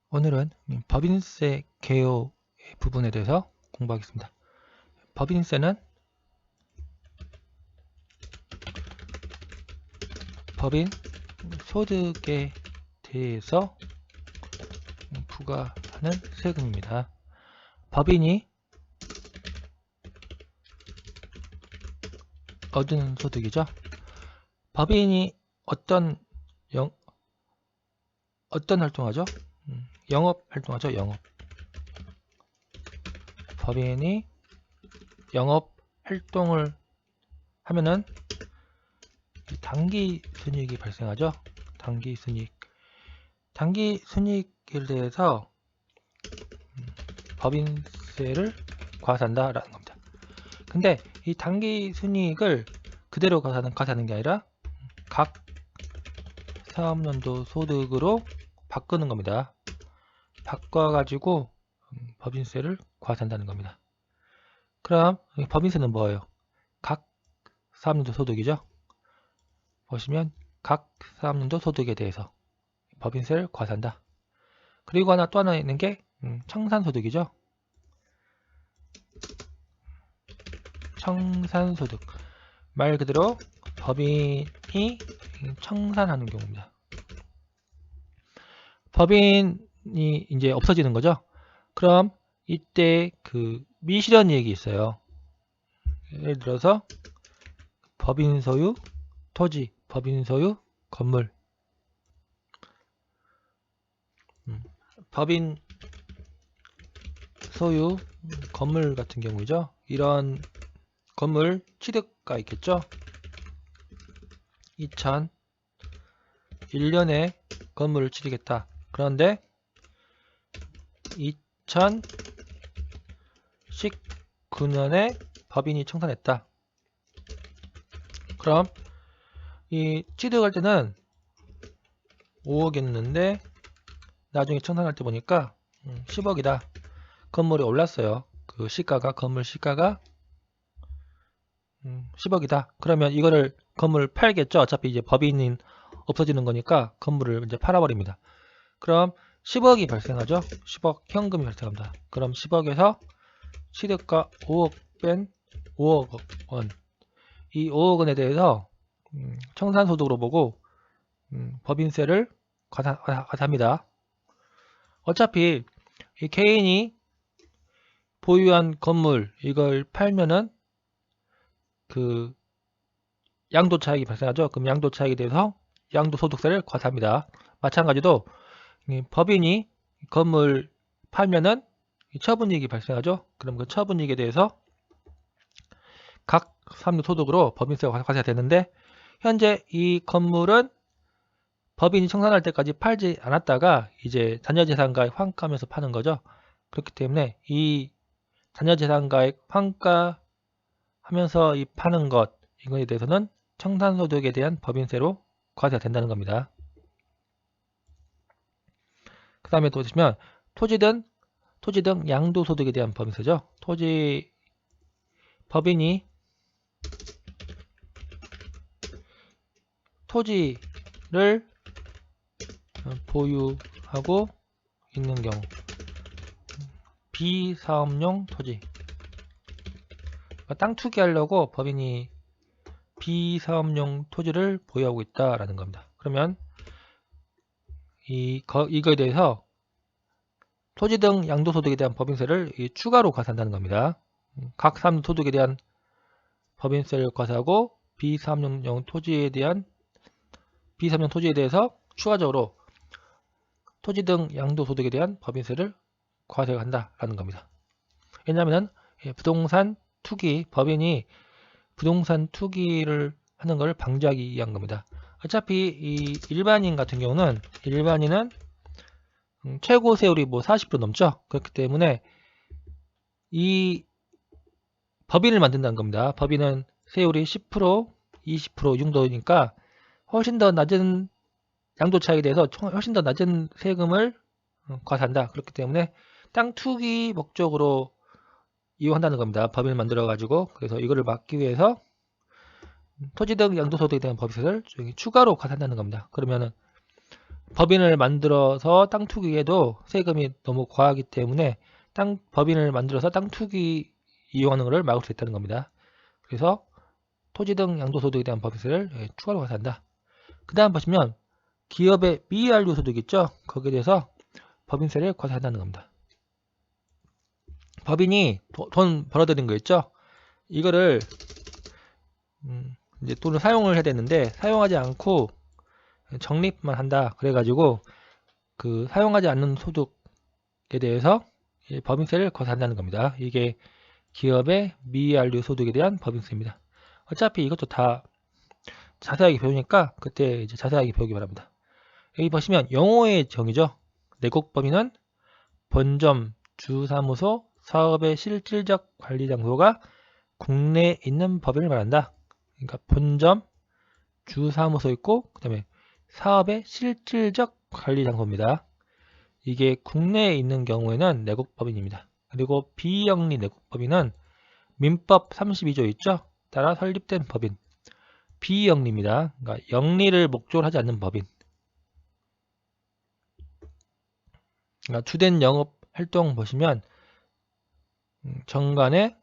오늘은 법인세 개요 부분에 대해서 공부하겠습니다. 법인세는 법인 소득에 대해서 부과하는 세금입니다. 법인이 얻은 소득이죠. 법인이 어떤 활동하죠? 영업 활동하죠. 영업. 법인이 영업 활동을 하면은 당기 순이익이 발생하죠. 당기 순이익. 당기 순이익에 대해서 법인세를 과세한다라는 겁니다. 근데 이 당기 순이익을 그대로 과세하는 게 아니라 각 사업연도 소득으로 바꾸는 겁니다. 바꿔가지고 법인세를 과세한다는 겁니다. 그럼 법인세는 뭐예요? 각 사업연도 소득이죠. 보시면 각 사업연도 소득에 대해서 법인세를 과세한다. 그리고 또 하나 있는 게 청산소득이죠. 청산소득. 말 그대로 법인이 청산하는 경우입니다. 법인이 이제 없어지는 거죠. 그럼 이때 그 미실현 이익이 있어요. 예를 들어서 법인 소유 토지, 법인 소유 건물. 법인 소유 건물 같은 경우죠. 이런 건물 취득가 있겠죠. 2001년에 건물을 취득했다. 그런데 2019년에 법인이 청산했다. 그럼 이 취득할 때는 5억이었는데 나중에 청산할 때 보니까 10억이다. 건물이 올랐어요. 그 시가가, 건물 시가가 10억이다. 그러면 이거를 건물 팔겠죠. 어차피 이제 법인은 없어지는 거니까 건물을 이제 팔아버립니다. 그럼 10억이 발생하죠. 10억 현금이 발생합니다. 그럼 10억에서 취득가 5억 뺀 5억 원. 이 5억 원에 대해서 청산소득으로 보고 법인세를 과세합니다. 어차피 이 개인이 보유한 건물 이걸 팔면은 그 양도차익이 발생하죠. 그럼 양도차익에 대해서 양도소득세를 과세합니다. 마찬가지로 법인이 건물 팔면은 처분이익이 발생하죠. 그럼 그 처분이익에 대해서 각 사업용 소득으로 법인세가 과세가 되는데 현재 이 건물은 법인이 청산할 때까지 팔지 않았다가 이제 자녀재산가액 환가하면서 파는 거죠. 그렇기 때문에 이 자녀재산가액 환가하면서 이 파는 것 이거에 대해서는 청산소득에 대한 법인세로 과세가 된다는 겁니다. 그 다음에 또 보시면 토지 등 양도소득에 대한 법인세죠. 토지 법인이 토지를 보유하고 있는 경우 비사업용 토지 땅 투기하려고 법인이 비사업용 토지를 보유하고 있다라는 겁니다. 그러면 이거에 대해서 토지 등 양도소득에 대한 법인세를 추가로 과세한다는 겁니다. 각 사업용 소득에 대한 법인세를 과세하고 비사업용 토지에 대해서 추가적으로 토지 등 양도소득에 대한 법인세를 과세한다라는 겁니다. 왜냐하면 부동산 투기 법인이 부동산 투기를 하는 것을 방지하기 위한 겁니다. 어차피 이 일반인 같은 경우는 최고 세율이 40% 넘죠. 그렇기 때문에 이 법인을 만든다는 겁니다. 법인은 세율이 10%, 20% 정도니까 훨씬 더 낮은 양도 차익에 대해서 훨씬 더 낮은 세금을 과세한다. 그렇기 때문에 땅 투기 목적으로 이용한다는 겁니다. 법인을 만들어 가지고 그래서 이거를 막기 위해서 토지 등 양도소득에 대한 법인세를 추가로 과세한다는 겁니다. 그러면은 법인을 만들어서 땅 투기에도 세금이 너무 과하기 때문에 법인을 만들어서 땅 투기 이용하는 것을 막을 수 있다는 겁니다. 그래서 토지 등 양도소득에 대한 법인세를 추가로 과세한다. 그 다음 보시면 기업의 미완료 소득 있죠? 거기에 대해서 법인세를 과세한다는 겁니다. 법인이 돈 벌어들인 거 있죠? 이거를 이제 돈을 사용을 해야 되는데 사용하지 않고 적립만 한다. 그래가지고 그 사용하지 않는 소득에 대해서 법인세를 과세한다는 겁니다. 이게 기업의 미완료 소득에 대한 법인세입니다. 어차피 이것도 다 자세하게 배우니까 그때 이제 자세하게 배우기 바랍니다. 여기 보시면 용어의 정의죠. 내국법인은 본점, 주사무소, 사업의 실질적 관리 장소가 국내에 있는 법인을 말한다. 그러니까 본점, 주사무소 있고 그 다음에 사업의 실질적 관리 장소입니다. 이게 국내에 있는 경우에는 내국법인입니다. 그리고 비영리 내국법인은 민법 32조 있죠? 따라 설립된 법인. 비영리입니다. 그러니까 영리를 목적으로 하지 않는 법인. 그러니까 주된 영업 활동 보시면 정관에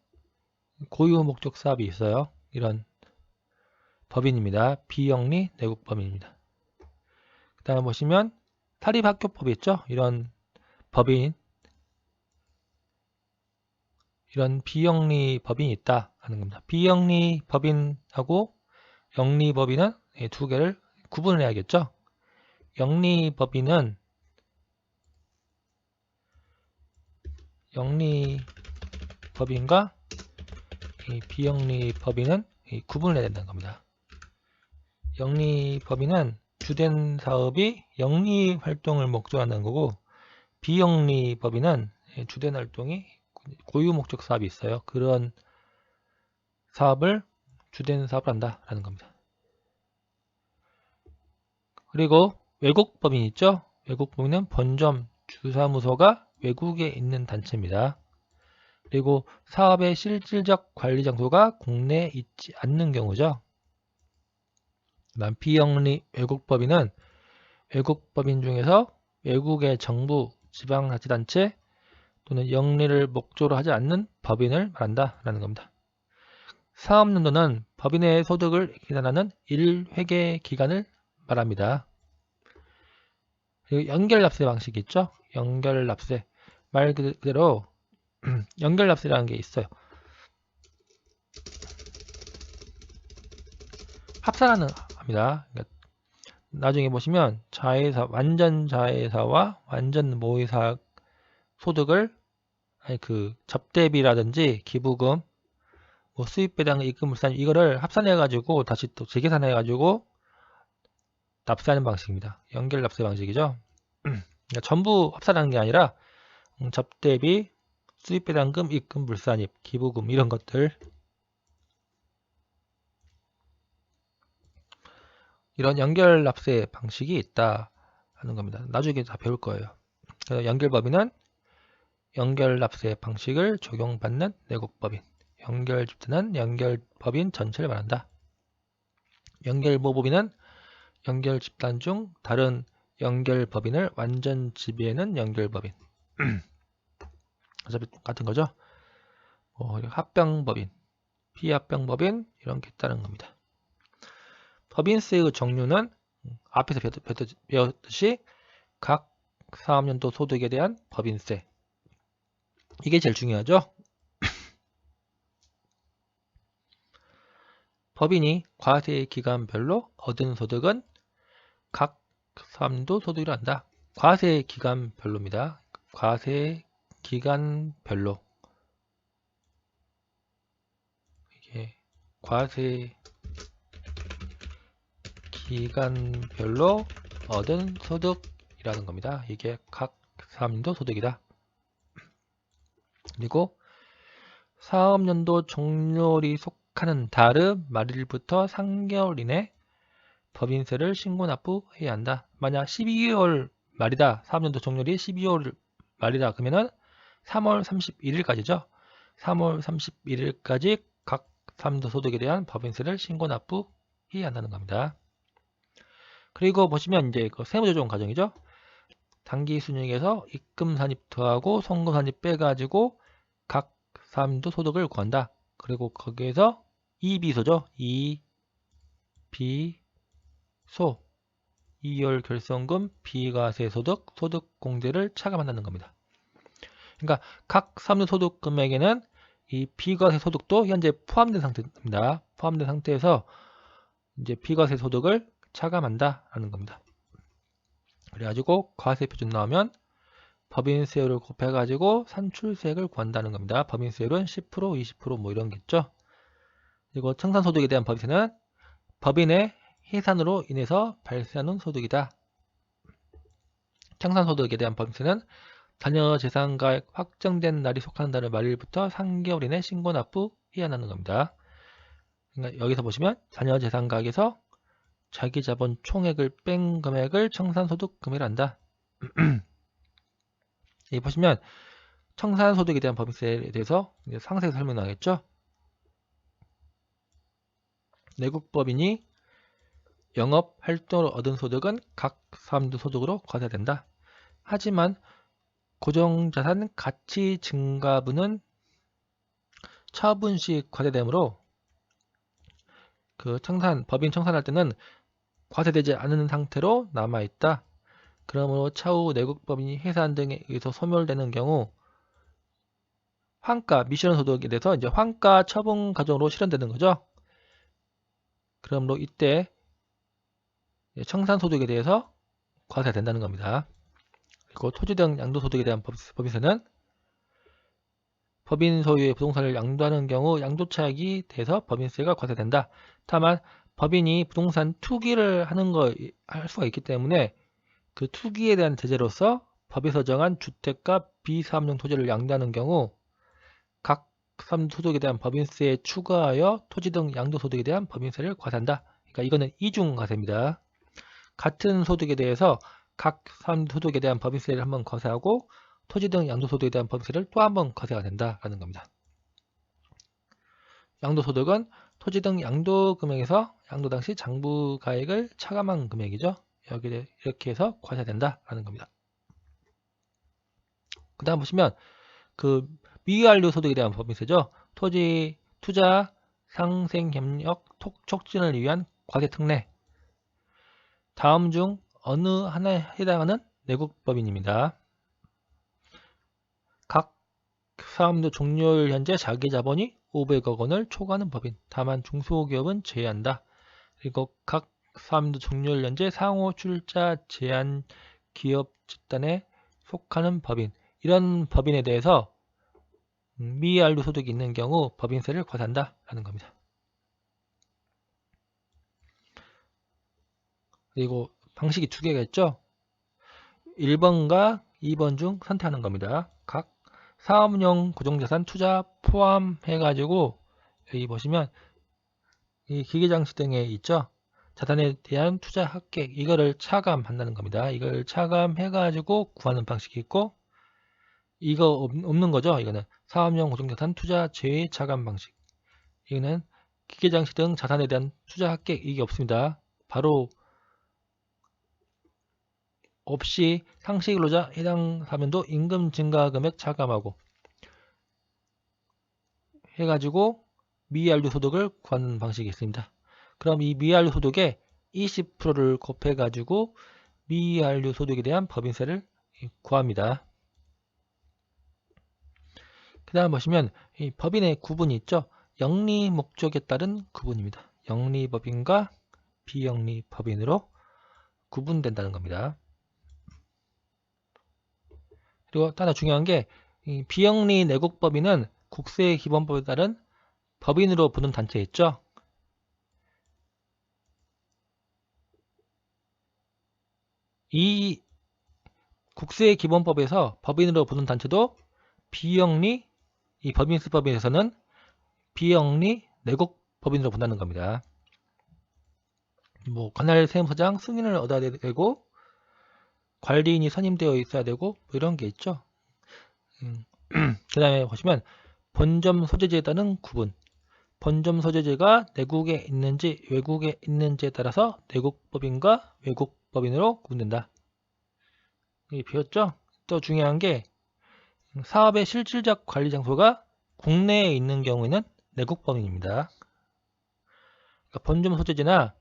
고유 목적 사업이 있어요. 이런 법인입니다. 비영리 내국법인입니다. 그 다음에 보시면 사립학교법이 있죠. 이런 법인, 이런 비영리 법인이 있다 하는 겁니다. 비영리 법인하고 영리 법인은 두 개를 구분을 해야겠죠. 영리 법인과 비영리 법인은 구분을 해야 된다는 겁니다. 영리 법인은 주된 사업이 영리 활동을 목적으로 한다는 거고, 비영리 법인은 주된 활동이 고유 목적 사업이 있어요. 그런 사업을 주된 사업을 한다라는 겁니다. 그리고 외국 법인 있죠? 외국 법인은 본점, 주사무소가 외국에 있는 단체입니다. 그리고 사업의 실질적 관리 장소가 국내에 있지 않는 경우죠. 그다음 비영리 외국법인은 외국법인 중에서 외국의 정부, 지방자치단체 또는 영리를 목적으로 하지 않는 법인을 말한다라는 겁니다. 사업연도는 법인의 소득을 계산하는 1회계 기간을 말합니다. 그리고 연결납세 방식이 있죠. 연결납세. 말 그대로 연결납세라는 게 있어요. 합산하는 합니다. 그러니까 나중에 보시면 자회사, 완전 자회사와 완전 모의사 소득을 접대비라든지 기부금, 뭐 수입배당, 입금물산 이거를 합산해가지고 다시 또 재계산해가지고 납세하는 방식입니다. 연결납세 방식이죠. 그러니까 전부 합산하는 게 아니라 접대비, 수입배당금, 입금, 물산입, 기부금 이런 것들 이런 연결납세 방식이 있다 하는 겁니다. 나중에 다 배울 거예요. 그래서 연결법인은 연결납세 방식을 적용받는 내국법인, 연결집단은 연결법인 전체를 말한다. 연결모법인은 연결집단 중 다른 연결법인을 완전 지배하는 연결법인. 어차피 같은 거죠. 합병법인, 비합병법인 이런 게 있다는 겁니다. 법인세의 종류는 앞에서 배웠듯이 각 사업연도 소득에 대한 법인세. 이게 제일 중요하죠. 법인이 과세 기간별로 얻은 소득은 각 사업연도 소득이라 한다. 과세 기간별로입니다. 과세 기간별로. 이게 과세 기간별로 얻은 소득이라는 겁니다. 이게 각 사업연도 소득이다. 그리고 사업연도 종료일이 속하는 다음 말일부터 3개월 이내 법인세를 신고 납부해야 한다. 만약 12개월 말이다. 사업연도 종료일이 12월 말이다. 그러면은 3월 31일까지죠. 3월 31일까지 각 사업연도 소득에 대한 법인세를 신고 납부해야 한다는 겁니다. 그리고 보시면 이제 그 세무조정 과정이죠. 당기순이익에서 입금 산입 더하고 송금 산입 빼가지고 각 사람도 소득을 구한다. 그리고 거기에서 이비소죠. 이비소 이월 결성금 비과세소득 소득공제를 차감한다는 겁니다. 그러니까 각 사람도 소득 금액에는 이 비과세 소득도 현재 포함된 상태입니다. 포함된 상태에서 이제 비과세 소득을 차감한다라는 겁니다. 그래가지고 과세 표준 나오면 법인세율을 곱해가지고 산출세액을 구한다는 겁니다. 법인세율은 10%, 20% 뭐 이런 게 있죠. 그리고 청산소득에 대한 법인세는 법인의 해산으로 인해서 발생하는 소득이다. 청산소득에 대한 법인세는 자녀재산가액 확정된 날이 속하는 달의 말일부터 3개월 이내 신고 납부해야 하는 겁니다. 그러니까 여기서 보시면 자녀재산가액에서 자기자본 총액을 뺀 금액을 청산소득 금액이라 한다. 여기 보시면 청산소득에 대한 법인세에 대해서 상세히 설명 나겠죠. 내국법인이 영업활동으로 얻은 소득은 각 사람도 소득으로 과세된다. 하지만 고정자산 가치 증가분은 차분시 과세되므로 그 법인 청산할 때는 과세되지 않은 상태로 남아있다. 그러므로 차후 내국법인이 해산 등에 의해서 소멸되는 경우 환가, 미실현 소득에 대해서 이제 환가 처분 과정으로 실현되는 거죠. 그러므로 이때 청산소득에 대해서 과세가 된다는 겁니다. 그리고 토지 등 양도소득에 대한 법인세는 법인 소유의 부동산을 양도하는 경우 양도차익이 돼서 법인세가 과세된다. 다만 법인이 부동산 투기를 할 수가 있기 때문에 그 투기에 대한 제재로서 법에서 정한 주택과 비사업용 토지를 양도하는 경우 각 사업소득에 대한 법인세에 추가하여 토지 등 양도소득에 대한 법인세를 과세한다. 그러니까 이거는 이중과세입니다. 같은 소득에 대해서 각 사업소득에 대한 법인세를 한번 과세하고 토지 등 양도소득에 대한 법인세를 또 한번 과세가 된다라는 겁니다. 양도소득은 토지 등 양도금액에서 양도 당시 장부가액을 차감한 금액이죠. 여기에 이렇게 해서 과세된다라는 겁니다. 그 다음 보시면 그 미완료 소득에 대한 법인세죠. 토지 투자 상생협력 촉진을 위한 과세 특례. 다음 중 어느 하나에 해당하는 내국법인입니다. 각 사업도 종료일 현재 자기자본이 500억 원을 초과하는 법인. 다만 중소기업은 제외한다. 그리고 각 사업도 종료일 현재 상호 출자 제한 기업 집단에 속하는 법인. 이런 법인에 대해서 미완료 소득이 있는 경우 법인세를 과세한다 라는 겁니다. 그리고 방식이 두 개가 있죠. 1번과 2번 중 선택하는 겁니다. 각 사업용 고정자산 투자 포함해가지고 여기 보시면 이 기계장치 등에 있죠. 자산에 대한 투자 합계 이거를 차감한다는 겁니다. 이걸 차감해가지고 구하는 방식이 있고 이거 없는 거죠. 이거는 사업용 고정자산 투자 제외 차감 방식. 이거는 기계장치 등 자산에 대한 투자 합계 이게 없습니다. 바로 없이 상시근로자 해당 사면도 임금 증가 금액 차감하고 해가지고 미완료 소득을 구하는 방식이 있습니다. 그럼 이 미완료 소득에 20%를 곱해가지고 미완료 소득에 대한 법인세를 구합니다. 그 다음 보시면 이 법인의 구분이 있죠. 영리 목적에 따른 구분입니다. 영리법인과 비영리법인으로 구분된다는 겁니다. 그리고 또 하나 중요한 게 이 비영리 내국법인은 국세기본법에 따른 법인으로 부는 단체 있죠. 이 국세기본법에서 법인으로 부는 단체도 비영리 이 법인세법인에서는 비영리 내국법인으로 본다는 겁니다. 뭐 관할 세무서장 승인을 얻어야 되고 관리인이 선임되어 있어야 되고 뭐 이런 게 있죠. 그 다음에 보시면 본점 소재지에 따른 구분. 본점 소재지가 내국에 있는지 외국에 있는지에 따라서 내국법인과 외국법인으로 구분된다. 이게 비었죠? 또 중요한 게 사업의 실질적 관리 장소가 국내에 있는 경우에는 내국법인입니다. 그러니까 본점 소재지나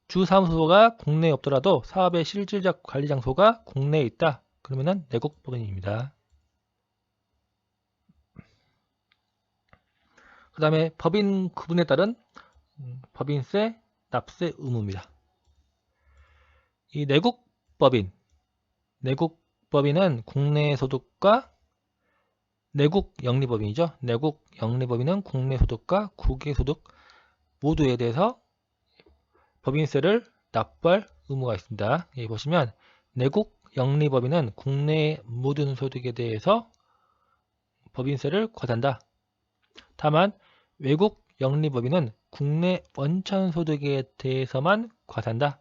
주 사무소가 국내에 없더라도 사업의 실질적 관리 장소가 국내에 있다. 그러면은 내국법인입니다. 그 다음에 법인 구분에 따른 법인세, 납세 의무입니다. 이 내국법인은 국내 소득과 내국 영리법인이죠. 내국 영리법인은 국내 소득과 국외 소득 모두에 대해서 법인세를 납부할 의무가 있습니다. 여기 보시면 내국 영리법인은 국내의 모든 소득에 대해서 법인세를 과세한다. 다만 외국 영리법인은 국내 원천 소득에 대해서만 과세한다.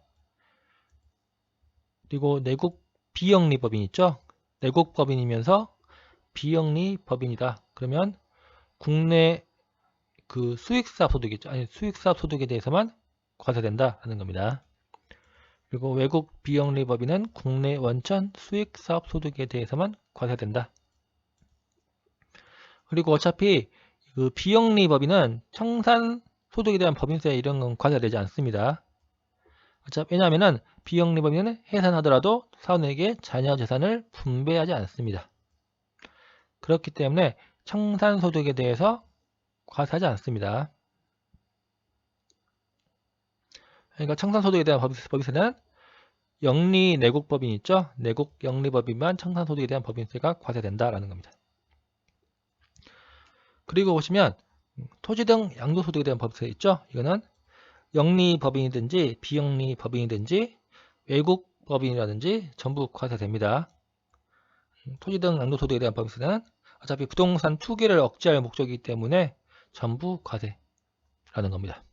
그리고 내국 비영리법인 있죠. 내국법인이면서 비영리법인이다. 그러면 국내 그 수익사업 소득 있죠. 아니 수익사업 소득에 대해서만 과세된다라는 겁니다. 그리고 외국 비영리법인은 국내 원천 수익사업 소득에 대해서만 과세된다. 그리고 어차피 그 비영리법인은 청산 소득에 대한 법인세 이런 건 과세되지 않습니다. 왜냐하면 비영리법인은 해산하더라도 사원에게 자녀 재산을 분배하지 않습니다. 그렇기 때문에 청산 소득에 대해서 과세하지 않습니다. 그러니까 청산 소득에 대한 법인세는 영리 내국법인 있죠? 내국 영리법인만 청산 소득에 대한 법인세가 과세된다라는 겁니다. 그리고 보시면 토지 등 양도소득에 대한 법인세 있죠? 이거는 영리법인이든지 비영리법인이든지 외국법인이라든지 전부 과세됩니다. 토지 등 양도소득에 대한 법인세는 어차피 부동산 투기를 억제할 목적이기 때문에 전부 과세라는 겁니다.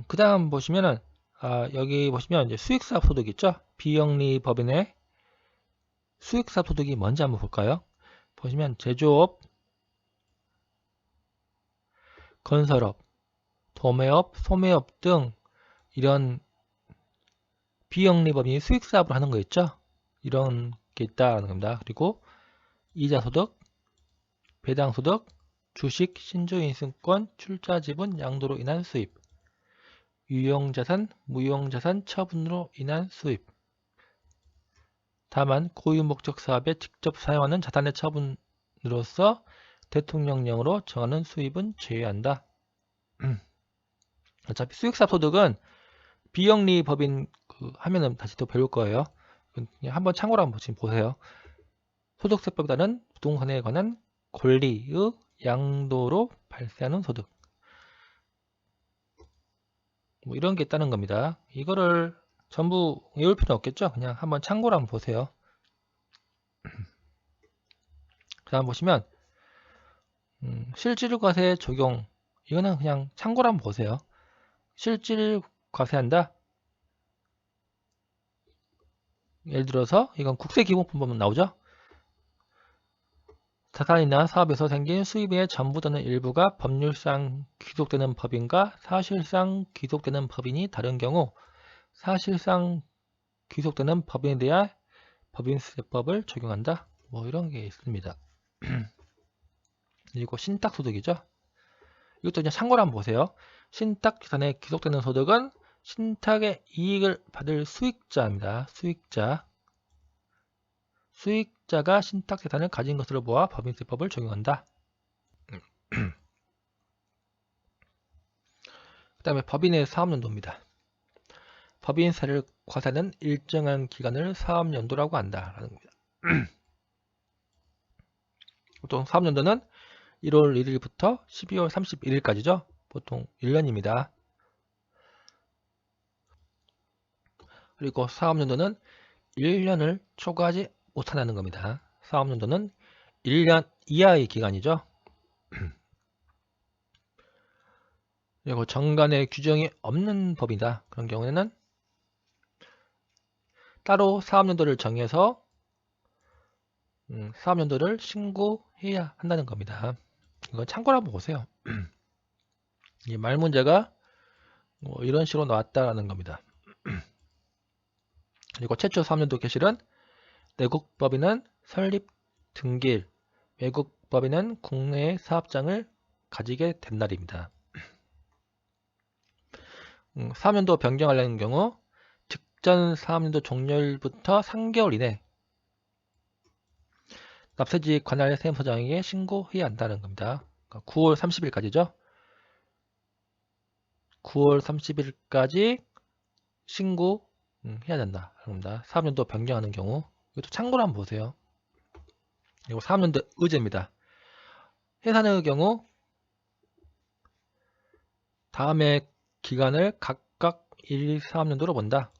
그 다음 보시면은 여기 보시면 이제 수익사업 소득 있죠? 비영리법인의 수익사업 소득이 뭔지 한번 볼까요? 보시면 제조업, 건설업, 도매업, 소매업 등 이런 비영리법인이 수익사업을 하는 거 있죠? 이런 게 있다는 겁니다. 그리고 이자소득, 배당소득, 주식, 신주인증권, 출자지분, 양도로 인한 수입, 유용자산, 무용자산 처분으로 인한 수입. 다만 고유목적 사업에 직접 사용하는 자산의 처분으로서 대통령령으로 정하는 수입은 제외한다. 어차피 수익사업 소득은 비영리 법인 하면은 다시 또 배울 거예요. 한번 참고로 한번 지금 보세요. 소득세법에 따른 부동산에 관한 권리의 양도로 발생하는 소득. 뭐 이런 게 있다는 겁니다. 이거를 전부 외울 필요는 없겠죠? 그냥 한번 참고로 한번 보세요. 그 다음 보시면 실질과세 적용. 이거는 그냥 참고로 한번 보세요. 실질 과세한다. 예를 들어서 이건 국세기본법 보면 나오죠. 자산이나 사업에서 생긴 수입의 전부 또는 일부가 법률상 귀속되는 법인과 사실상 귀속되는 법인이 다른 경우 사실상 귀속되는 법인에 대한 법인세법을 적용한다. 뭐 이런 게 있습니다. 그리고 신탁소득이죠. 이것도 그냥 참고로 한번 보세요. 신탁재산에 귀속되는 소득은 신탁의 이익을 받을 수익자입니다. 수익자가 신탁재산을 가진 것으로 보아 법인세법을 적용한다. 그 다음에 법인의 사업연도입니다. 법인세를 과세하는 일정한 기간을 사업연도라고 한다라는 겁니다. 보통 사업연도는 1월 1일부터 12월 31일까지죠. 보통 1년입니다. 그리고 사업연도는 1년을 초과하지 못한다는 겁니다. 사업연도는 1년 이하의 기간이죠. 그리고 정관의 규정이 없는 법이다. 그런 경우에는 따로 사업연도를 정해서 사업연도를 신고해야 한다는 겁니다. 이건 참고로 한번 보세요. 이 말 문제가 뭐 이런 식으로 나왔다라는 겁니다. 그리고 최초 사업연도 개시는 내국법인은 설립 등기일, 외국법인은 국내 사업장을 가지게 된 날입니다. 사업연도 변경하려는 경우 직전 사업연도 종료일부터 3개월 이내 납세지 관할 세무서장에게 신고해야 한다는 겁니다. 그러니까 9월 30일까지죠. 9월 30일까지 신고해야 된다. 겁니다. 사업연도 변경하는 경우 이것도 참고로 한번 보세요. 그리고 사업연도 의제입니다. 해산의 경우 다음의 기간을 각각 1, 사업연도로 본다.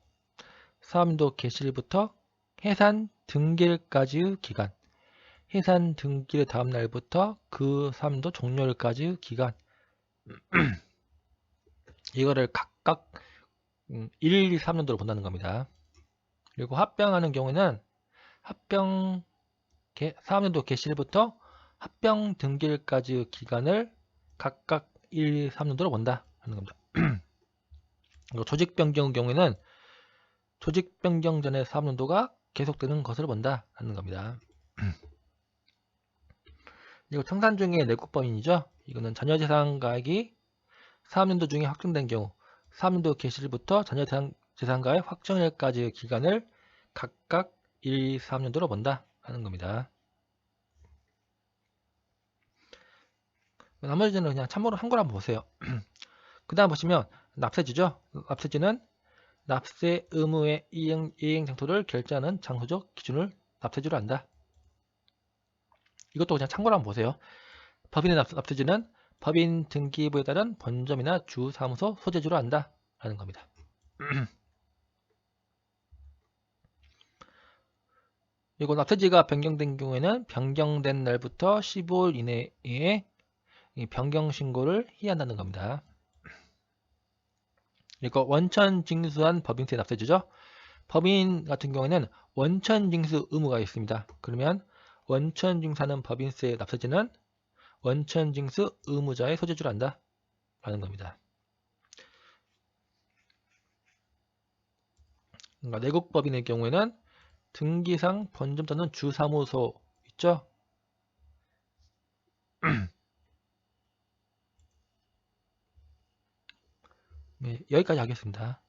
사업연도 개시일부터 해산 등기일까지의 기간, 해산 등기일 다음 날부터 그 사업연도 종료일까지의 기간, 이거를 각각 1, 2, 3년도로 본다는 겁니다. 그리고 합병하는 경우에는 사업연도 개시일부터 합병 등기일까지의 기간을 각각 1, 2, 3년도로 본다 하는 겁니다. 그리고 조직 변경의 경우에는 조직 변경 전의 사업연도가 계속되는 것을 본다 하는 겁니다. 그리고 청산 중에 내국법인이죠. 이거는 자녀재산가액이 사업연도 중에 확정된 경우 사업연도 개시일부터 자녀재산가액 확정일까지의 기간을 각각 1, 2, 3년도로 본다 하는 겁니다. 나머지는 그냥 참고로 한거로 한번 보세요. 그 다음 보시면 납세지죠. 납세지는 납세 의무의 이행 장소를 결제하는 장소적 기준을 납세지로 한다. 이것도 그냥 참고로 한번 보세요. 법인의 납세지는 법인 등기부에 따른 본점이나 주사무소 소재지로 한다 라는 겁니다. 그리고 납세지가 변경된 경우에는 변경된 날부터 15일 이내에 변경 신고를 해야 한다는 겁니다. 그리고 원천 징수한 법인세 납세지죠. 법인 같은 경우에는 원천 징수 의무가 있습니다. 그러면 원천 징수하는 법인세 납세지는 원천 징수 의무자의 소재지로 한다 라는 겁니다. 그러니까 내국법인의 경우에는 등기상 본점 또는 주사무소 있죠. 네, 여기까지 하겠습니다.